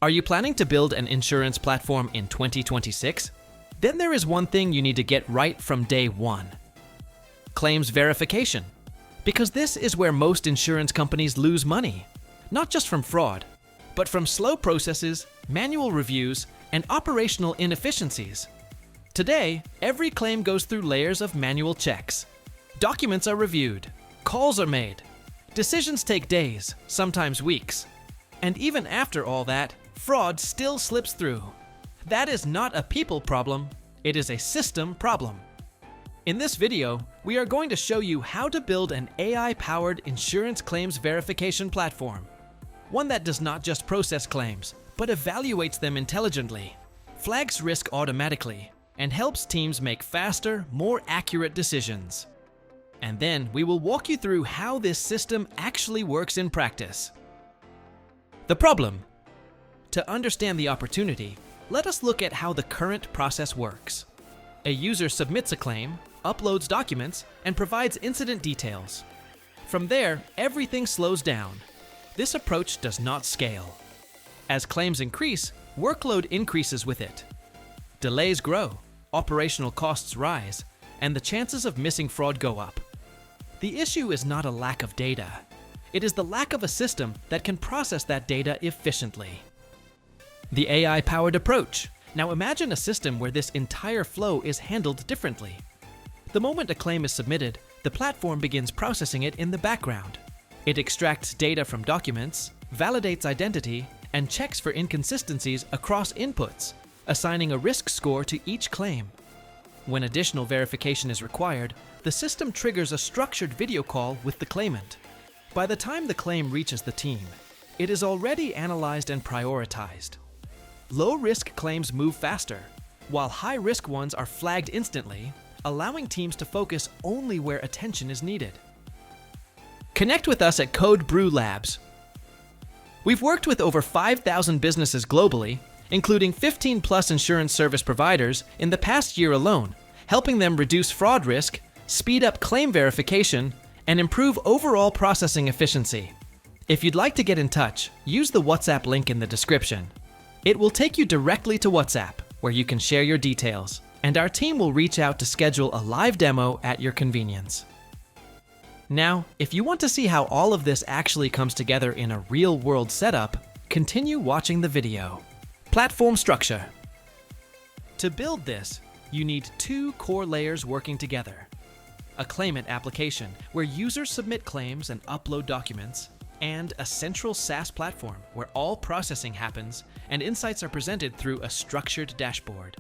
Are you planning to build an insurance platform in 2026? Then there is one thing you need to get right from day one. Claims verification. Because this is where most insurance companies lose money. Not just from fraud, but from slow processes, manual reviews, and operational inefficiencies. Today, every claim goes through layers of manual checks. Documents are reviewed, calls are made, decisions take days, sometimes weeks. And even after all that, fraud still slips through. That is not a people problem, it is a system problem. In this video, we are going to show you how to build an AI-powered insurance claims verification platform. One that does not just process claims, but evaluates them intelligently, flags risk automatically, and helps teams make faster, more accurate decisions. And then we will walk you through how this system actually works in practice. The problem. To understand the opportunity, let us look at how the current process works. A user submits a claim, uploads documents, and provides incident details. From there, everything slows down. This approach does not scale. As claims increase, workload increases with it. Delays grow, operational costs rise, and the chances of missing fraud go up. The issue is not a lack of data. It is the lack of a system that can process that data efficiently. The AI-powered approach. Now imagine a system where this entire flow is handled differently. The moment a claim is submitted, the platform begins processing it in the background. It extracts data from documents, validates identity, and checks for inconsistencies across inputs, assigning a risk score to each claim. When additional verification is required, the system triggers a structured video call with the claimant. By the time the claim reaches the team, it is already analyzed and prioritized. Low-risk claims move faster, while high-risk ones are flagged instantly, allowing teams to focus only where attention is needed. Connect with us at Code Brew Labs. We've worked with over 5,000 businesses globally, including 15+ insurance service providers in the past year alone, helping them reduce fraud risk, speed up claim verification, and improve overall processing efficiency. If you'd like to get in touch, use the WhatsApp link in the description. It will take you directly to WhatsApp, where you can share your details, and our team will reach out to schedule a live demo at your convenience. Now, if you want to see how all of this actually comes together in a real-world setup, continue watching the video. Platform structure. To build this, you need two core layers working together. A claimant application, where users submit claims and upload documents, and a central SaaS platform where all processing happens and insights are presented through a structured dashboard.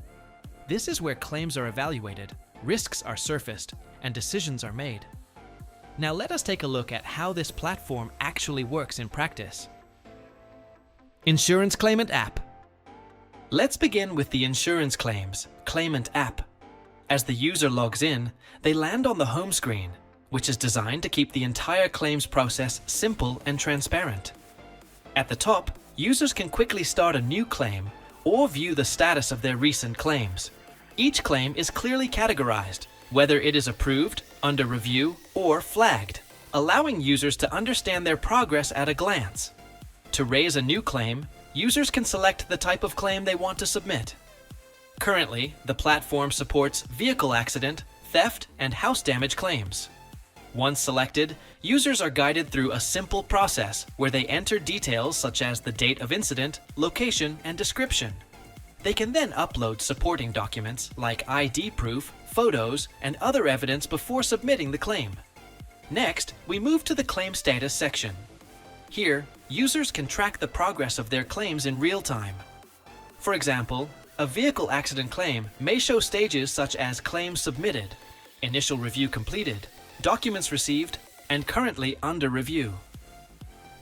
This is where claims are evaluated, risks are surfaced, and decisions are made. Now let us take a look at how this platform actually works in practice. Insurance Claimant App. Let's begin with the Insurance Claims Claimant App. As the user logs in, they land on the home screen, which is designed to keep the entire claims process simple and transparent. At the top, users can quickly start a new claim or view the status of their recent claims. Each claim is clearly categorized, whether it is approved, under review, or flagged, allowing users to understand their progress at a glance. To raise a new claim, users can select the type of claim they want to submit. Currently, the platform supports vehicle accident, theft, and house damage claims. Once selected, users are guided through a simple process where they enter details such as the date of incident, location, and description. They can then upload supporting documents like ID proof, photos, and other evidence before submitting the claim. Next, we move to the claim status section. Here, users can track the progress of their claims in real time. For example, a vehicle accident claim may show stages such as claims submitted, initial review completed, documents received, and currently under review.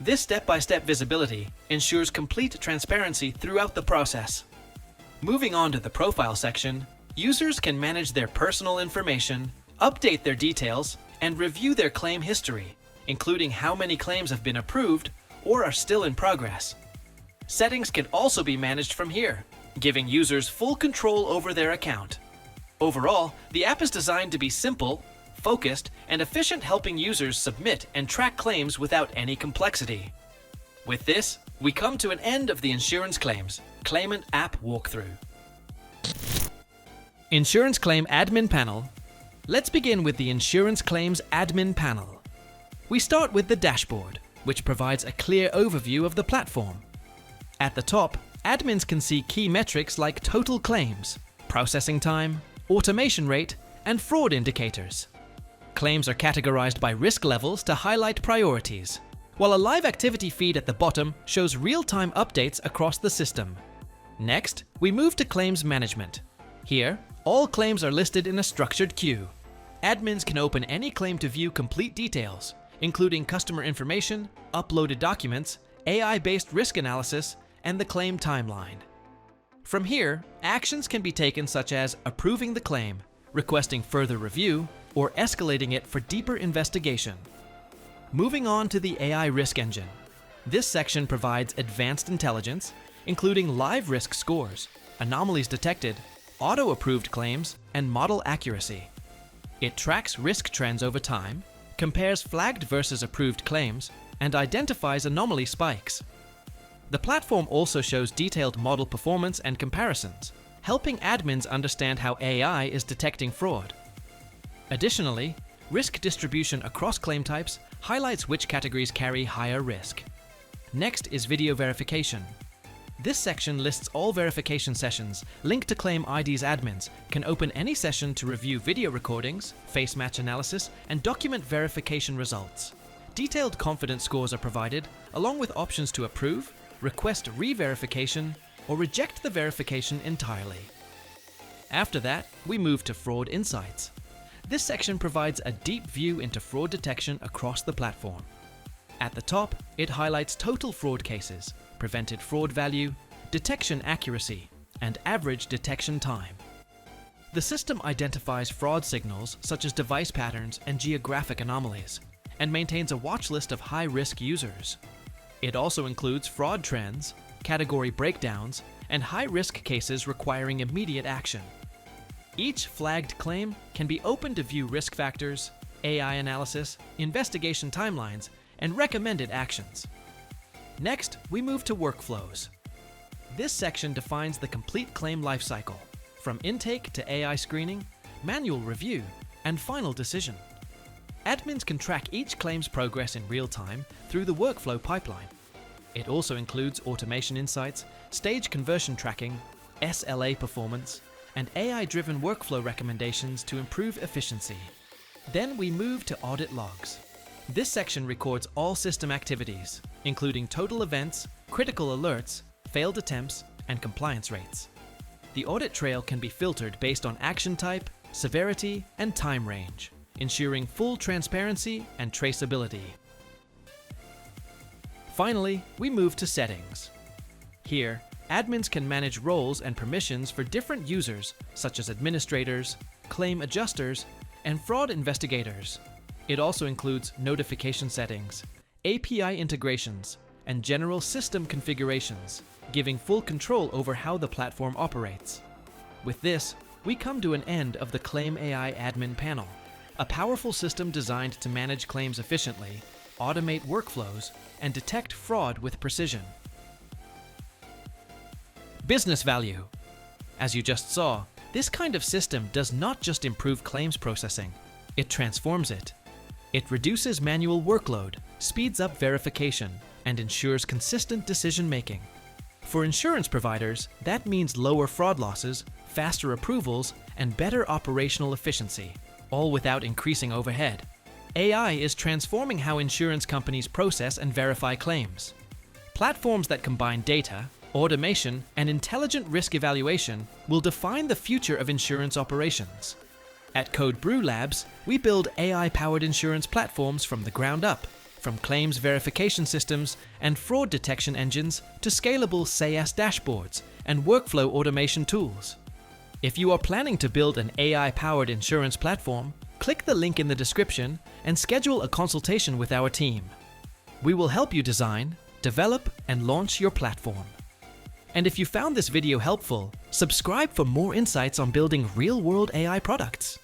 This step-by-step visibility ensures complete transparency throughout the process. Moving on to the profile section, users can manage their personal information, update their details, and review their claim history, including how many claims have been approved or are still in progress. Settings can also be managed from here, giving users full control over their account. Overall, the app is designed to be simple, focused, and efficient, helping users submit and track claims without any complexity. With this, We come to an end of the insurance claims claimant app walkthrough. Insurance Claim Admin Panel. Let's begin with the Insurance Claims Admin Panel. We start with the dashboard, which provides a clear overview of the platform. At the top, admins can see key metrics like total claims, processing time, automation rate, and fraud indicators. Claims are categorized by risk levels to highlight priorities, while a live activity feed at the bottom shows real-time updates across the system. Next, we move to claims management. Here, all claims are listed in a structured queue. Admins can open any claim to view complete details, including customer information, uploaded documents, AI-based risk analysis, and the claim timeline. From here, actions can be taken such as approving the claim, requesting further review, or escalating it for deeper investigation. Moving on to the AI Risk Engine. This section provides advanced intelligence, including live risk scores, anomalies detected, auto-approved claims, and model accuracy. It tracks risk trends over time, compares flagged versus approved claims, and identifies anomaly spikes. The platform also shows detailed model performance and comparisons, helping admins understand how AI is detecting fraud. Additionally, risk distribution across claim types highlights which categories carry higher risk. Next is video verification. This section lists all verification sessions. Linked to Claim ID's admins can open any session to review video recordings, face match analysis, and document verification results. Detailed confidence scores are provided, along with options to approve, request re-verification, or reject the verification entirely. After that, we move to Fraud Insights. This section provides a deep view into fraud detection across the platform. At the top, it highlights total fraud cases, prevented fraud value, detection accuracy, and average detection time. The system identifies fraud signals such as device patterns and geographic anomalies, and maintains a watch list of high-risk users. It also includes fraud trends, category breakdowns, and high-risk cases requiring immediate action. Each flagged claim can be opened to view risk factors, AI analysis, investigation timelines, and recommended actions. Next, we move to workflows. This section defines the complete claim lifecycle, from intake to AI screening, manual review, and final decision. Admins can track each claim's progress in real time through the workflow pipeline. It also includes automation insights, stage conversion tracking, SLA performance, and AI-driven workflow recommendations to improve efficiency. Then we move to audit logs. This section records all system activities, including total events, critical alerts, failed attempts, and compliance rates. The audit trail can be filtered based on action type, severity, and time range, ensuring full transparency and traceability. Finally, we move to settings. Here, admins can manage roles and permissions for different users, such as administrators, claim adjusters, and fraud investigators. It also includes notification settings, API integrations, and general system configurations, giving full control over how the platform operates. With this, we come to an end of the Claim AI Admin Panel, a powerful system designed to manage claims efficiently, automate workflows, and detect fraud with precision. Business value. As you just saw, this kind of system does not just improve claims processing, it transforms it. It reduces manual workload, speeds up verification, and ensures consistent decision-making. For insurance providers, that means lower fraud losses, faster approvals, and better operational efficiency, all without increasing overhead. AI is transforming how insurance companies process and verify claims. Platforms that combine data, automation, and intelligent risk evaluation will define the future of insurance operations. At Code Brew Labs, we build AI-powered insurance platforms from the ground up, from claims verification systems and fraud detection engines to scalable SaaS dashboards and workflow automation tools. If you are planning to build an AI-powered insurance platform, click the link in the description and schedule a consultation with our team. We will help you design, develop, and launch your platform. And if you found this video helpful, subscribe for more insights on building real-world AI products.